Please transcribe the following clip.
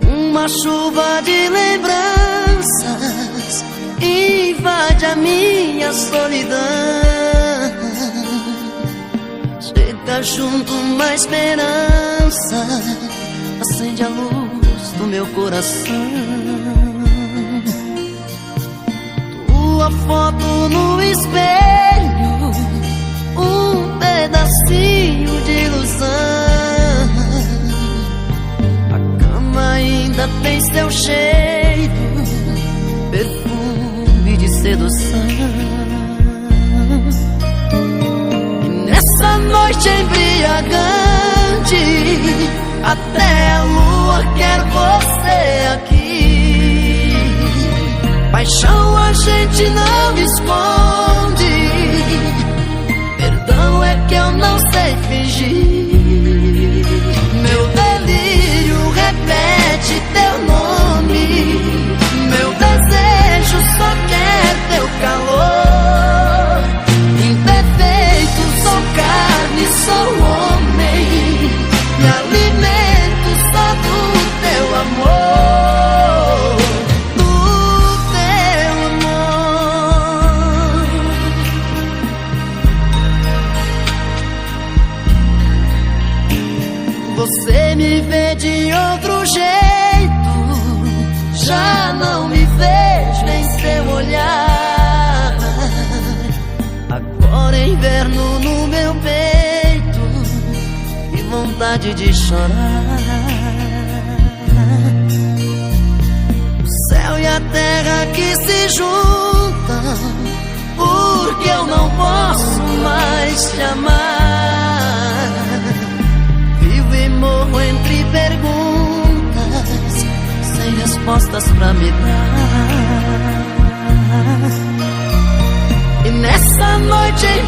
Uma chuva de lembranças invade a minha solidão. Chega junto uma esperança, acende a luz do meu coração. Tua foto no espelho, um pedacinho de ilusão. Ainda tem seu cheiro, perfume de sedução. E nessa noite embriagante, até a lua quer você aqui. Paixão a gente não esconde, perdão é que eu não sei fingir. Meu delírio repete teu nome, meu desejo só quer teu calor. Imperfeito, sou carne, sou homem, me alimento só do teu amor, do teu amor. Você me vê de outro jeito, já não me vejo em seu olhar. Agora é inverno no meu peito e vontade de chorar. O céu e a terra que se juntam, porque eu não posso mais te amar. Vivo e morro entre perguntas, sem respostas pra me dar. E nessa noite em